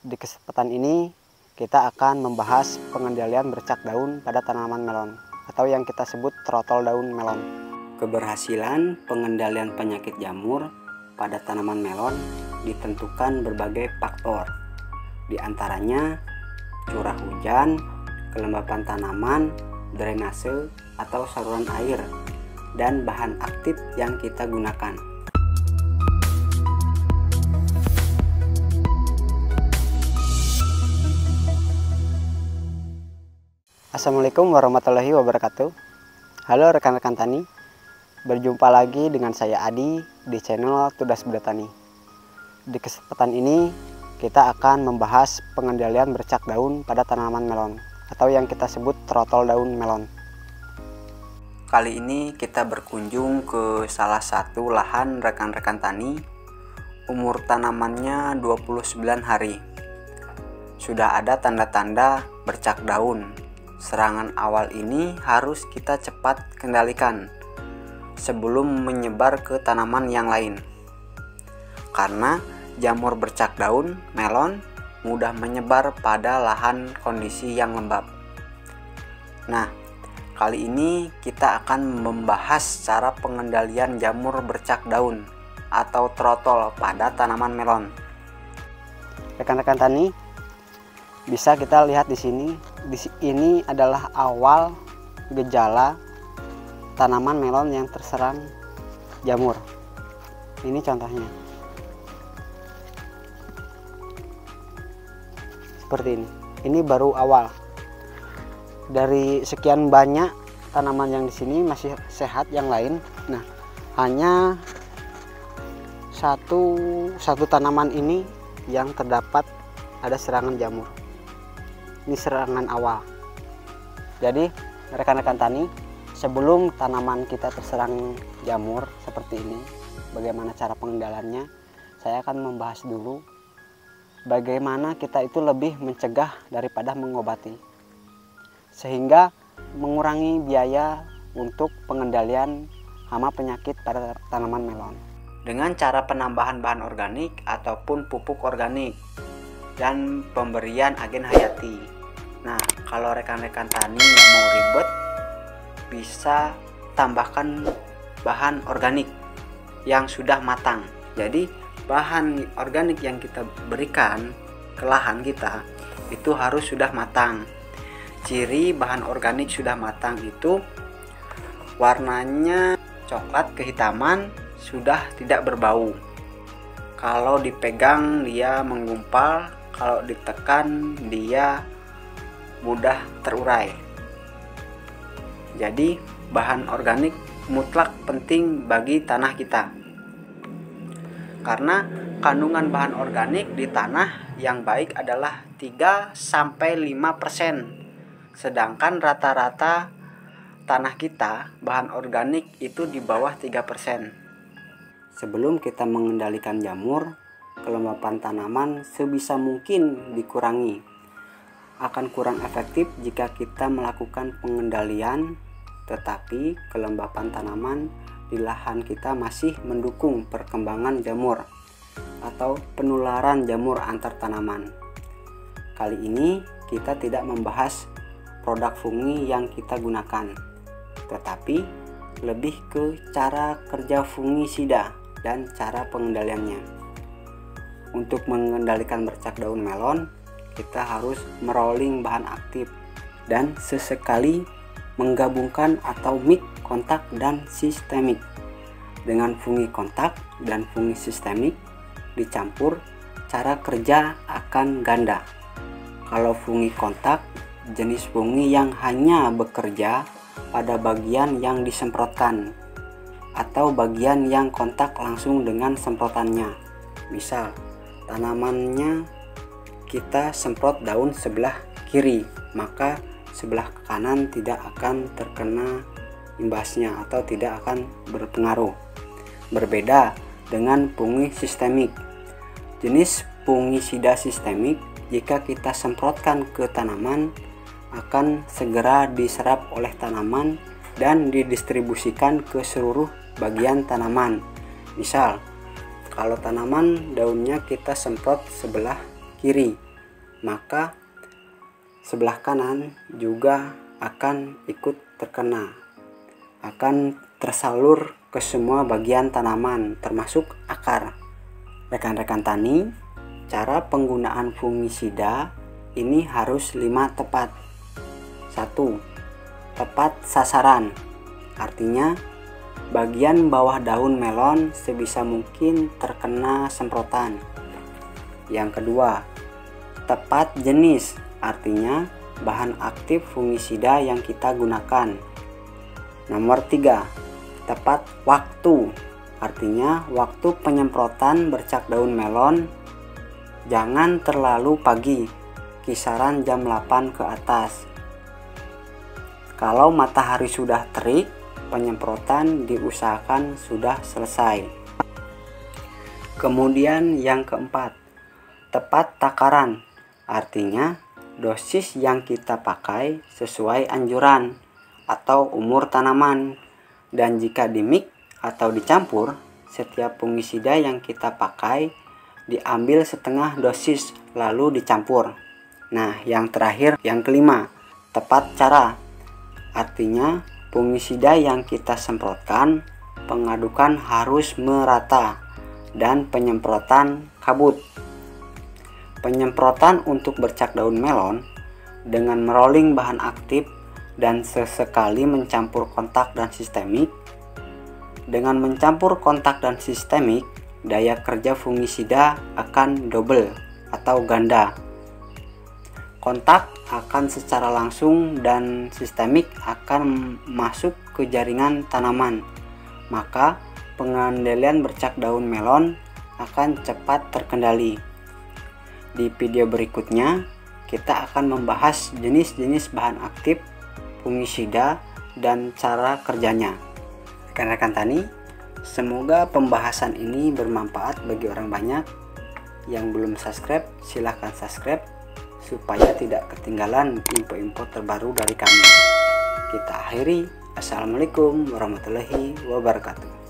Di kesempatan ini kita akan membahas pengendalian bercak daun pada tanaman melon atau yang kita sebut trotol daun melon. Keberhasilan pengendalian penyakit jamur pada tanaman melon ditentukan berbagai faktor. Di antaranya curah hujan, kelembapan tanaman, drainase atau saluran air, dan bahan aktif yang kita gunakan. Assalamualaikum warahmatullahi wabarakatuh. Halo rekan-rekan tani, berjumpa lagi dengan saya Adi di channel Tudas Bertani. Di kesempatan ini kita akan membahas pengendalian bercak daun pada tanaman melon atau yang kita sebut trotol daun melon. Kali ini kita berkunjung ke salah satu lahan rekan-rekan tani. Umur tanamannya 29 hari. Sudah ada tanda-tanda bercak daun. Serangan awal ini harus kita cepat kendalikan sebelum menyebar ke tanaman yang lain. Karena jamur bercak daun melon mudah menyebar pada lahan kondisi yang lembab. Nah, kali ini kita akan membahas cara pengendalian jamur bercak daun atau trotol pada tanaman melon. Rekan-rekan tani, bisa kita lihat di sini. Ini adalah awal gejala tanaman melon yang terserang jamur. Ini contohnya. Seperti ini. Ini baru awal. Dari sekian banyak tanaman yang di sini masih sehat yang lain. Nah, hanya satu tanaman ini yang terdapat ada serangan jamur. Ini serangan awal. Jadi rekan-rekan tani, sebelum tanaman kita terserang jamur seperti ini, bagaimana cara pengendaliannya, saya akan membahas dulu bagaimana kita itu lebih mencegah daripada mengobati, sehingga mengurangi biaya untuk pengendalian hama penyakit pada tanaman melon dengan cara penambahan bahan organik ataupun pupuk organik dan pemberian agen hayati. Nah, kalau rekan-rekan tani nggak mau ribet, bisa tambahkan bahan organik yang sudah matang. Jadi bahan organik yang kita berikan ke lahan kita itu harus sudah matang. Ciri bahan organik sudah matang itu warnanya coklat kehitaman, sudah tidak berbau. Kalau dipegang dia menggumpal, kalau ditekan dia mudah terurai. Jadi bahan organik mutlak penting bagi tanah kita. Karena kandungan bahan organik di tanah yang baik adalah 3-5%. Sedangkan rata-rata tanah kita bahan organik itu di bawah 3%. Sebelum kita mengendalikan jamur, kelembapan tanaman sebisa mungkin dikurangi. Akan kurang efektif jika kita melakukan pengendalian, tetapi kelembapan tanaman di lahan kita masih mendukung perkembangan jamur atau penularan jamur antar tanaman. Kali ini kita tidak membahas produk fungi yang kita gunakan, tetapi lebih ke cara kerja fungisida dan cara pengendaliannya. Untuk mengendalikan bercak daun melon, kita harus merolling bahan aktif dan sesekali menggabungkan atau mix kontak dan sistemik. Dengan fungi kontak dan fungi sistemik dicampur, cara kerja akan ganda. Kalau fungi kontak, jenis fungi yang hanya bekerja pada bagian yang disemprotkan atau bagian yang kontak langsung dengan semprotannya. Misal, tanamannya kita semprot daun sebelah kiri, maka sebelah kanan tidak akan terkena imbasnya atau tidak akan berpengaruh. Berbeda dengan fungi sistemik. Jenis fungisida sistemik jika kita semprotkan ke tanaman akan segera diserap oleh tanaman dan didistribusikan ke seluruh bagian tanaman. Misal, kalau tanaman daunnya kita semprot sebelah kiri, maka sebelah kanan juga akan ikut terkena, akan tersalur ke semua bagian tanaman termasuk akar. Rekan-rekan tani, cara penggunaan fungisida ini harus 5 tepat. 1. Tepat sasaran, artinya bagian bawah daun melon sebisa mungkin terkena semprotan. Yang kedua, tepat jenis, artinya bahan aktif fungisida yang kita gunakan. Nomor 3, tepat waktu, artinya waktu penyemprotan bercak daun melon jangan terlalu pagi, kisaran jam 8 ke atas. Kalau matahari sudah terik, penyemprotan diusahakan sudah selesai. Kemudian yang keempat, tepat takaran, artinya dosis yang kita pakai sesuai anjuran atau umur tanaman, dan jika di-mix atau dicampur, setiap fungisida yang kita pakai diambil setengah dosis lalu dicampur. Nah, yang terakhir, yang kelima, tepat cara, artinya fungisida yang kita semprotkan pengadukan harus merata dan penyemprotan kabut. Penyemprotan untuk bercak daun melon dengan merolling bahan aktif dan sesekali mencampur kontak dan sistemik. Dengan mencampur kontak dan sistemik, daya kerja fungisida akan double atau ganda. Kontak akan secara langsung dan sistemik akan masuk ke jaringan tanaman, maka pengendalian bercak daun melon akan cepat terkendali. Di video berikutnya, kita akan membahas jenis-jenis bahan aktif fungisida dan cara kerjanya. Rekan-rekan tani, semoga pembahasan ini bermanfaat bagi orang banyak. Yang belum subscribe, silahkan subscribe supaya tidak ketinggalan info-info terbaru dari kami. Kita akhiri. Assalamualaikum warahmatullahi wabarakatuh.